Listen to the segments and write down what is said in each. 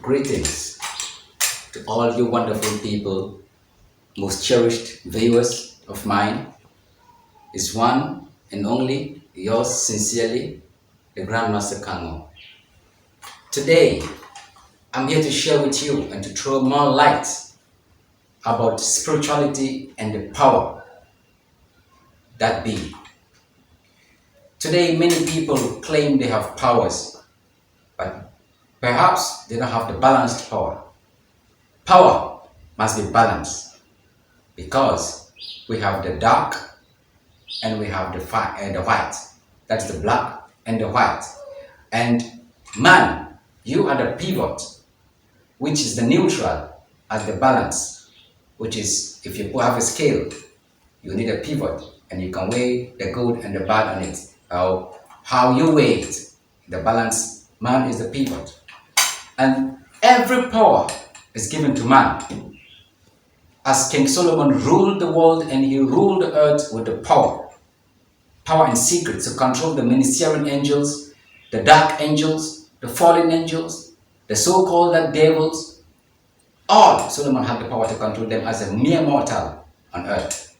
Greetings to all you wonderful people, most cherished viewers of mine. Is one and only yours sincerely, the Grandmaster Kango. Today, I'm here to share with you and to throw more light about spirituality and the power that be. Today, many people claim they have powers, but perhaps they don't have the balanced power. Power must be balanced because we have the dark and we have the white. That's the black and the white. And man, you are the pivot, which is the neutral as the balance, which is if you have a scale, you need a pivot and you can weigh the good and the bad on it. How you weigh it, the balance, man is the pivot. And every power is given to man. As King Solomon ruled the world and he ruled the earth with the power and secret to control the ministerial angels, the dark angels, the fallen angels, the so-called devils. All Solomon had the power to control them as a mere mortal on earth.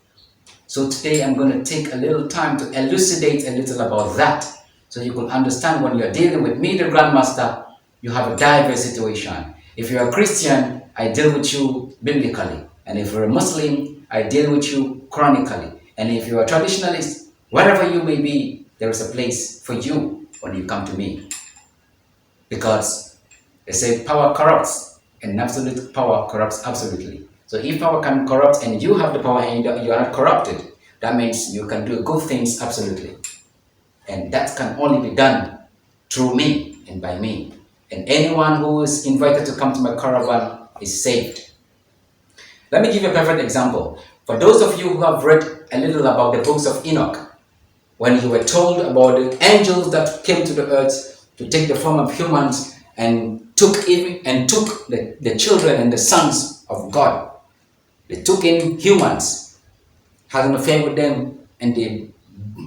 So today I'm going to take a little time to elucidate a little about that so you can understand when you're dealing with me, the Grandmaster, you have a diverse situation. If you're a Christian, I deal with you biblically. And if you're a Muslim, I deal with you chronically. And if you're a traditionalist, wherever you may be, there is a place for you when you come to me. Because they say power corrupts and absolute power corrupts absolutely. So if power can corrupt and you have the power and you are not corrupted, that means you can do good things absolutely. And that can only be done through me and by me. And anyone who is invited to come to my caravan is saved. Let me give you a perfect example. For those of you who have read a little about the books of Enoch, when you were told about the angels that came to the earth to take the form of humans and took the children and the sons of God. They took in humans, had an affair with them, and they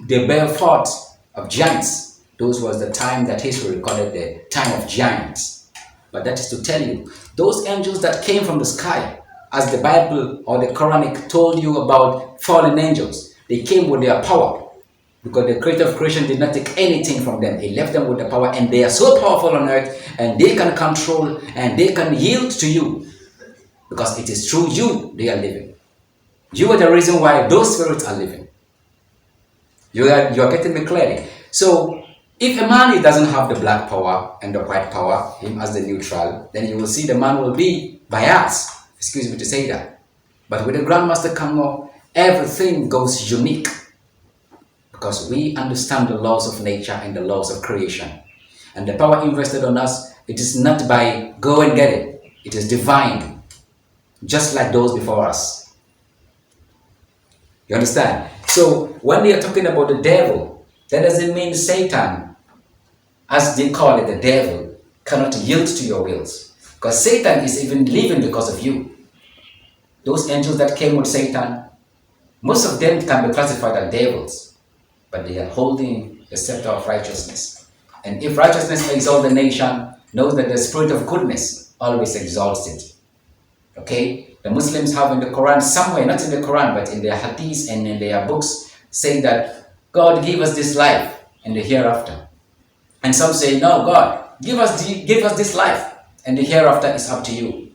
bear forth of giants. Those was the time that history recorded the time of giants. But that is to tell you, those angels that came from the sky, as the Bible or the Quranic told you about fallen angels, they came with their power. Because the creator of creation did not take anything from them. He left them with the power, and they are so powerful on earth, and they can control and they can yield to you. Because it is through you they are living. You are the reason why those spirits are living. You are getting me clearly. So if a man doesn't have the black power and the white power, him as the neutral, then you will see the man will be biased. Excuse me to say that. But with the Grandmaster Kango, everything goes unique. Because we understand the laws of nature and the laws of creation. And the power invested on us, it is not by go and get it. It is divine. Just like those before us. You understand? So when they are talking about the devil, that doesn't mean Satan, as they call it, the devil, cannot yield to your wills. Because Satan is even living because of you. Those angels that came with Satan, most of them can be classified as devils. But they are holding the scepter of righteousness. And if righteousness exalts the nation, knows that the spirit of goodness always exalts it. Okay? The Muslims have in the Quran somewhere, not in the Quran, but in their hadiths and in their books, say that God give us this life and the hereafter. And some say, no, God, give us this life and the hereafter is up to you.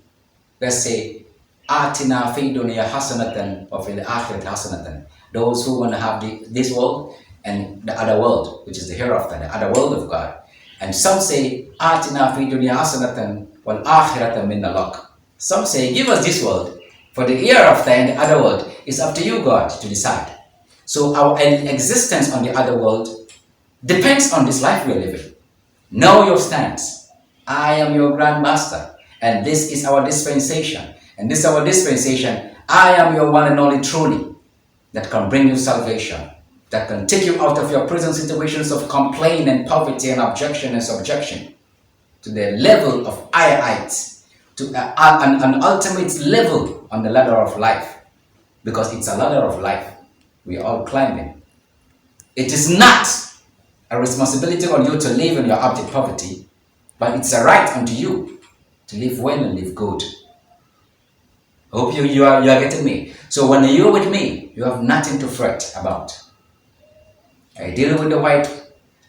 Let's say, Atina fi dunya hasanatan wa fil akhirati hasanatan. Those who want to have this world and the other world, which is the hereafter, the other world of God. And some say, Atina fi dunya hasanatan wal akhirata min nalak. Some say, give us this world, for the hereafter and the other world is up to you, God, to decide. So our existence on the other world depends on this life we are living. Know your stance. I am your Grandmaster, and this is our dispensation. And this is our dispensation. I am your one and only truly that can bring you salvation, that can take you out of your prison situations of complaint and poverty and objection and subjection to the level of higher heights, to an ultimate level on the ladder of life, because it's a ladder of life we are all climbing. It is not a responsibility on you to live in your abject poverty, but it's a right unto you to live well and live good. I hope you are getting me. So when you're with me, you have nothing to fret about. I deal with the white,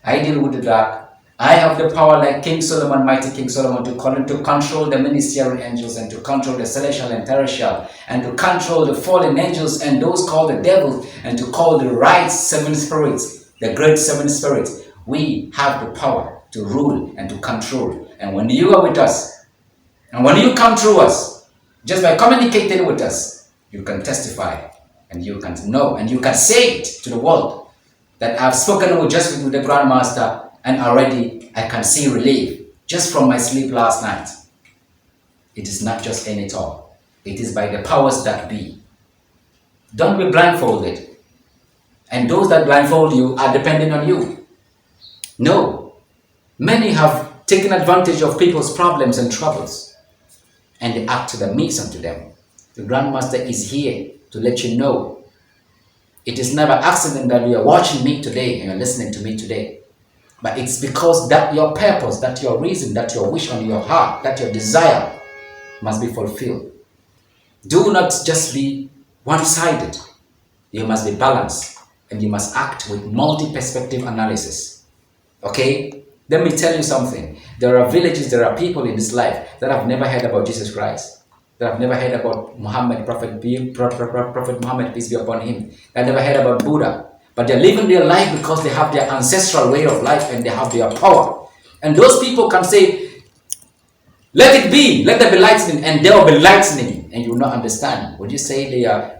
I deal with the dark. I have the power like King Solomon, mighty King Solomon, to control the ministerial angels and to control the celestial and terrestrial and to control the fallen angels and those called the devils and to call the right seven spirits, the great seven spirits. We have the power to rule and to control. And when you are with us, and when you come through us, just by communicating with us, you can testify and you can know and you can say it to the world that I've spoken with just with the Grandmaster and already I can see relief just from my sleep last night. It is not just any talk. It is by the powers that be. Don't be blindfolded. And those that blindfold you are depending on you. No. Many have taken advantage of people's problems and troubles and they act to the means unto them. The Grandmaster is here to let you know it is never accident that you are watching me today and you're listening to me today. But it's because that your purpose, that your reason, that your wish on your heart, that your desire must be fulfilled. Do not just be one-sided. You must be balanced and you must act with multi-perspective analysis. Okay? Let me tell you something. There are villages, there are people in this life that have never heard about Jesus Christ. That have never heard about Muhammad, Prophet Muhammad, peace be upon him. That never heard about Buddha. But they're living their life because they have their ancestral way of life and they have their power. And those people can say, let it be, let there be lightning, and there will be lightning. And you will not understand. Would you say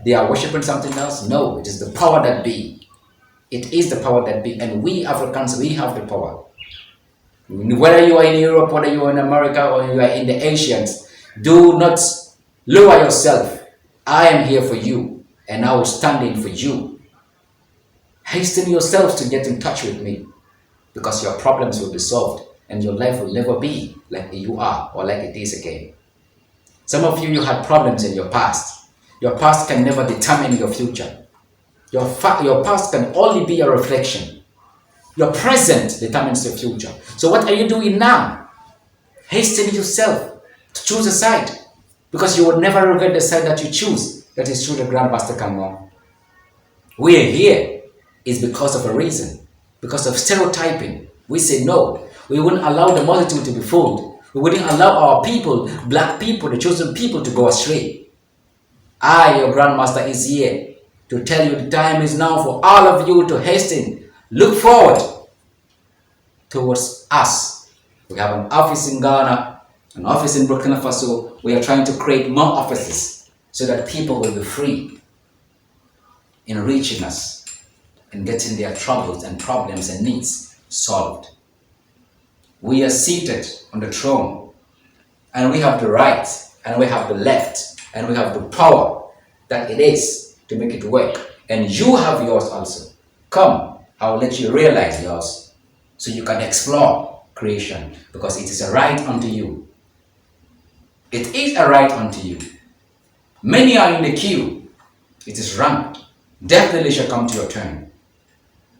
they are worshiping something else? No, it is the power that be. It is the power that be. And we Africans, we have the power. Whether you are in Europe, whether you are in America, or you are in the Asians, do not lower yourself. I am here for you, and I will stand in for you. Hasten yourselves to get in touch with me, because your problems will be solved, and your life will never be like you are or like it is again. Some of you had problems in your past. Your past can never determine your future. Your past can only be a reflection. Your present determines your future. So what are you doing now? Hasten yourself to choose a side, because you will never regret the side that you choose. That is through the Grandmaster KANGO. We are here is because of a reason, because of stereotyping. We say no. We wouldn't allow the multitude to be fooled. We wouldn't allow our people, black people, the chosen people, to go astray. I, your Grandmaster, is here to tell you the time is now for all of you to hasten. Look forward towards us. We have an office in Ghana, an office in Burkina Faso. We are trying to create more offices so that people will be free in reaching us and getting their troubles and problems and needs solved. We are seated on the throne, and we have the right, and we have the left, and we have the power that it is to make it work. And you have yours also. Come, I will let you realize yours so you can explore creation, because it is a right unto you. It is a right unto you. Many are in the queue. It is ranked. Definitely shall come to your turn.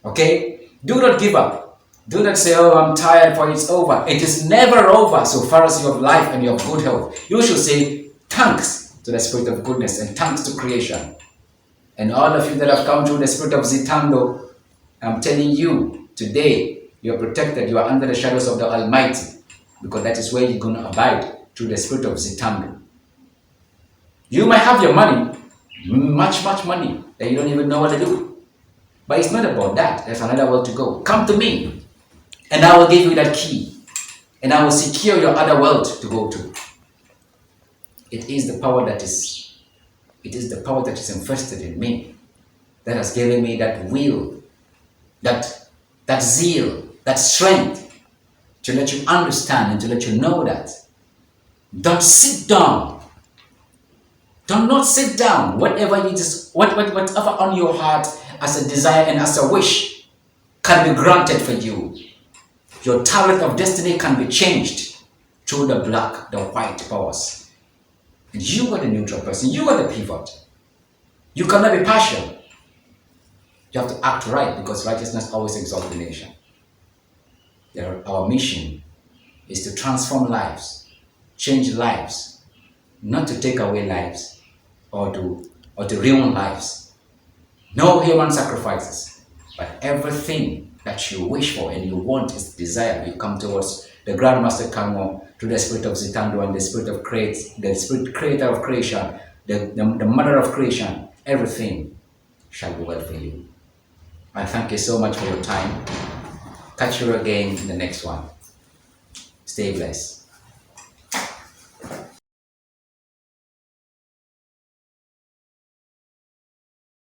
Okay? Do not give up. Do not say, oh, I'm tired, for it's over. It is never over so far as you have life and you have good health. You should say thanks to the Spirit of goodness and thanks to creation. And all of you that have come through the Spirit of Zitando, I'm telling you, today, you are protected. You are under the shadows of the Almighty, because that is where you're going to abide, through the Spirit of Zitando. You might have your money, much money, that you don't even know what to do. But it's not about that. There's another world to go. Come to me, and I will give you that key, and I will secure your other world to go to. It is the power that is invested in me, that has given me that will, that zeal, that strength, to let you understand and to let you know that. Don't sit down. Do not sit down. Whatever on your heart as a desire and as a wish can be granted for you. Your tablet of destiny can be changed through the black, the white powers. And you are the neutral person. You are the pivot. You cannot be partial. You have to act right, because righteousness always exalts the nation. Our mission is to transform lives, change lives, not to take away lives or to ruin lives. No human sacrifices, but everything that you wish for and you want is desire. You come towards the Grandmaster Kango, to the spirit of Zitando and the spirit of the spirit creator of creation, the mother of creation. Everything shall be well for you. I thank you so much for your time. Catch you again in the next one. Stay blessed.